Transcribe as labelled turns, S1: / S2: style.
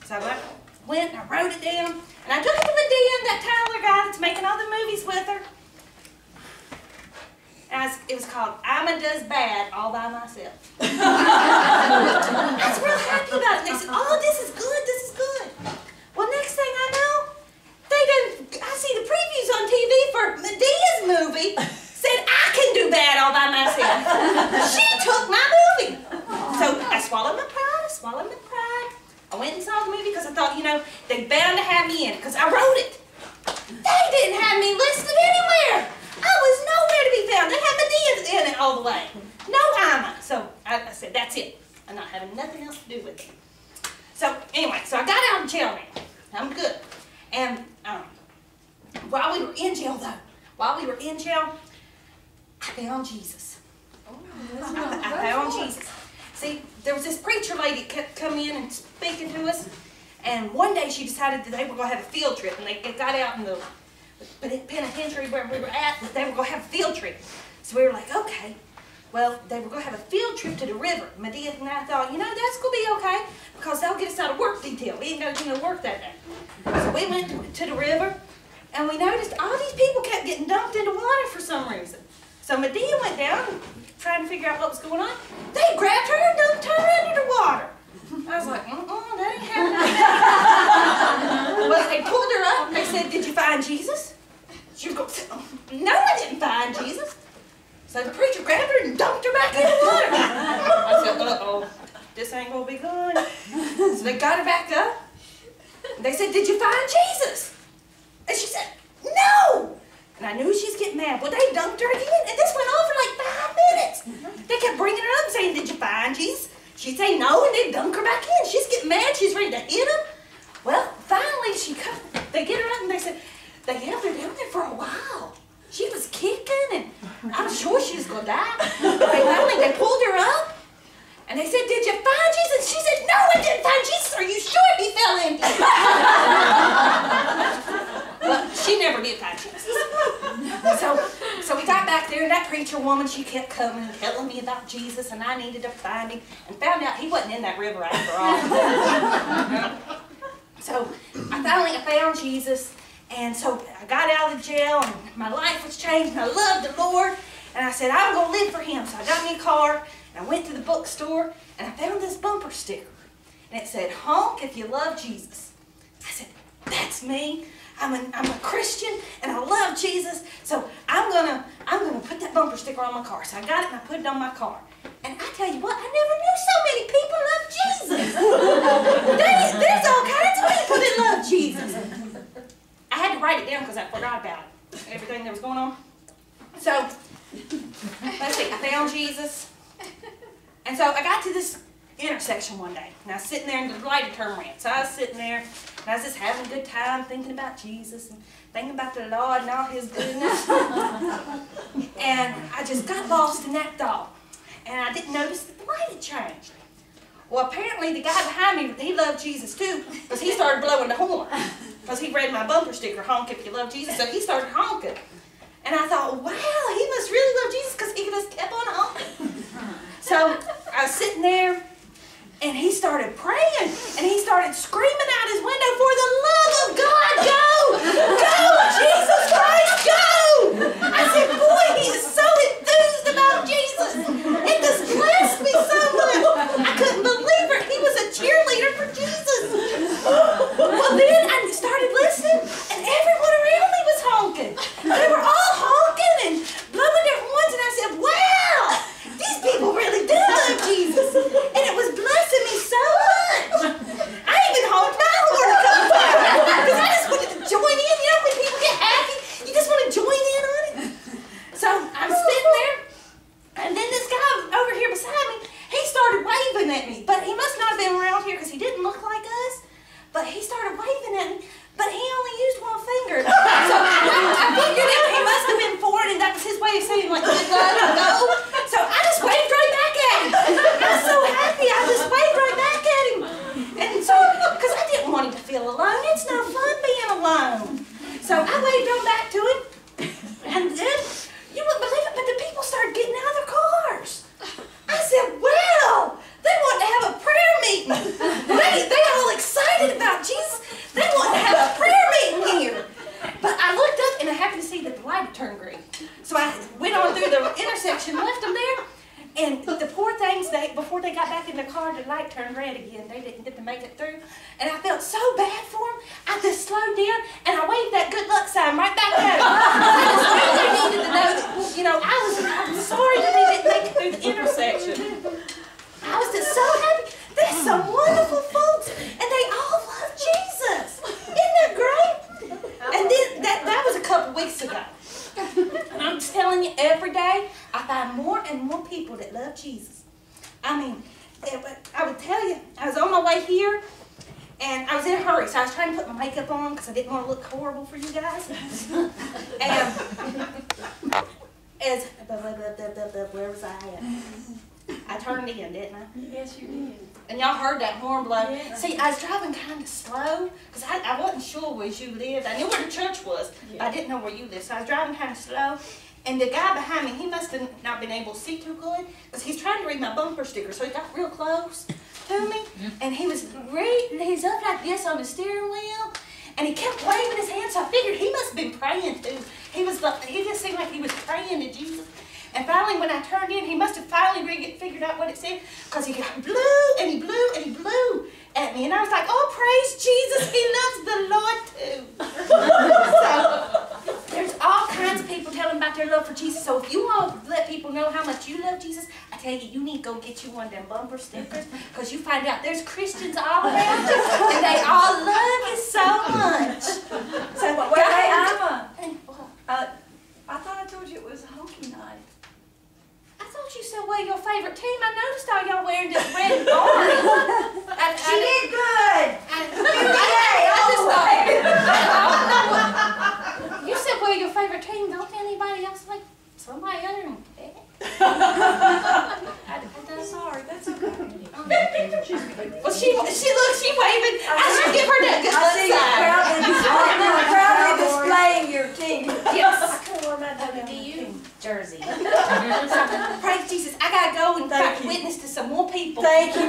S1: So I went and I wrote it down, and I took it to Medea, that Tyler guy that's making all the movies with her. And it was called Ima Does Bad All By Myself. I was real happy about it. And they said, oh, this is good, this is good. Well, next thing I know, I see the previews on TV for Medea's movie, said I can do bad all by myself. She took my movie. So I swallowed my pride, I went and saw the movie because I thought, you know, they bound to have me in it because I wrote it. They didn't have me listed anywhere. I was nowhere to be found. They had Medea in it all the way. No Ima. So I said, that's it. I'm not having nothing else to do with it. So anyway, so I got out of jail now. I'm good. And while we were in jail, though, I found Jesus. I found Jesus. See, there was this preacher lady that kept coming in and speaking to us. And one day she decided that they were going to have a field trip. And they got out in the penitentiary where we were at, that they were going to have a field trip. So we were like, okay. Well, they were going to have a field trip to the river. Medea and I thought, you know, that's going to be okay because they'll get us out of work detail. We didn't go to work that day. So we went to the river, and we noticed all these people kept getting dumped into water for some reason. So Medea went down trying to figure out what was going on. They grabbed her and dumped her under the water. I was like, that ain't happening. Well, they pulled her up. They said, did you find Jesus? She was going, no, I didn't find Jesus. So the preacher grabbed her and dumped her back in the water. I said, uh-oh, this ain't going to be good. So they got her back up. They said, did you find Jesus? And she said, no. And I knew she was getting mad. Well, they dumped her again. And this went on for like 5 minutes. They kept bringing her up and saying, did you find Jesus? She'd say no, and they'd dunk her back in. She's getting mad. She's ready to hit him. Well, finally, they get her up, and they said, they held her down there for a while. She was kicking, and I was sure she was going to die. Finally, they pulled her up, and they said, did you find Jesus? She said, no, I didn't find Jesus. Are you sure he fell in? Well, she never did find Jesus. So we got back there, and that preacher woman, she kept coming and telling me about Jesus, and I needed to find him, and found out he wasn't in that river after all. So I found Jesus, and so I got out of the jail, and my life was changed, and I loved the Lord, and I said, I'm going to live for him. So I got me a car, and I went to the bookstore, and I found this bumper sticker, and it said, honk if you love Jesus. I said, that's me. I'm a Christian, and I love Jesus, so I'm gonna put that bumper sticker on my car. So I got it, and I put it on my car. And I tell you what, I never knew so many people love Jesus. There's all kinds of people that love Jesus. I had to write it down because I forgot about it, everything that was going on. So, let's see, I found Jesus. And so I got to this intersection one day, and I was sitting there, and the light had turned red. So I was sitting there, and I was just having a good time thinking about Jesus and thinking about the Lord and all his goodness. And I just got lost in that thought. And I didn't notice that the light had changed. Well, apparently the guy behind me, he loved Jesus too, because he started blowing the horn. Because he read my bumper sticker, honk if you love Jesus, so he started honking. And I thought, wow, he must really love Jesus because he just kept on honking. So I was sitting there, and he started praying, and he started screaming out his window, for the love of God, go! Go, Jesus Christ, go! I said, boy, he is so enthused about Jesus. It just blessed me so much. I couldn't believe it. He was a cheerleader for Jesus. Well, then I started listening, and everyone around me was honking. They were all honking and blowing their horns, and I said, wow, these people really do love Jesus. And it was blessing me so much. I even honked my horn a couple times because I just wanted to join in. You know, when people get happy, you just want to join in on it. So I'm sitting there, and then this guy over here beside me, he started waving at me. But he must not have been around here because he didn't look like us. But he started waving at me, but he only used one finger. So I figured that he must have been foreign, and that was his way of saying, like, good God, go. So I just waved right back at him. I was so happy, I just waved right back at him. And so, because I didn't want him to feel alone. It's no fun being alone. So I waved on back to him, and then, you wouldn't believe it, but the people started getting out of their cars. I said, well, they want to have a prayer meeting. They all excited about got back in the car, the light turned red again. They didn't get to make it through. And I felt so bad for them. I just slowed down and I waved that good luck sign right back at them. I just really needed to know that, you know, I'm sorry that they didn't make it through the intersection. I was just so happy. There's some wonderful folks and they all love Jesus. Isn't that great? And then that was a couple weeks ago. And I'm just telling you, every day I find more and more people that love Jesus. I mean, I would tell you, I was on my way here, and I was in a hurry, so I was trying to put my makeup on because I didn't want to look horrible for you guys. And where was I at? I turned in, didn't I?
S2: Yes, you did.
S1: And y'all heard that horn blow.
S2: Yeah.
S1: See, I was driving kind of slow because I wasn't sure where you lived. I knew where the church was, but I didn't know where you lived. So I was driving kind of slow. And the guy behind me, he must have not been able to see too good because he's trying to read my bumper sticker. So he got real close to me. And he was reading, he's up like this on the steering wheel. And he kept waving his hand, so I figured he must have been praying too. He just seemed like he was praying to Jesus. And finally, when I turned in, he must have finally figured out what it said, because he blew and he blew and he blew at me. And I was like, oh, praise Jesus, he loves the Lord too. So there's all kinds of people telling about their love for Jesus. So if you want to let people know how much you love Jesus, I tell you, you need to go get you one of them bumper stickers, because you find out there's Christians all around you, and they all love you so much. So
S2: Hey, Ima, I thought I told you it was a hockey night.
S1: I thought you said, well, your favorite team. I noticed all y'all wearing this red and orange.
S2: She did good.
S1: You said, well, your favorite team. Don't anybody else like somebody other than Pet?
S2: I'm sorry, that's okay.
S1: Well, she waving. I should give her that good
S2: I see you proudly displaying your team.
S1: Yes.
S2: I wore my
S3: WVU jersey.
S1: Praise Jesus. I got to go and witness to some more people.
S2: Thank you.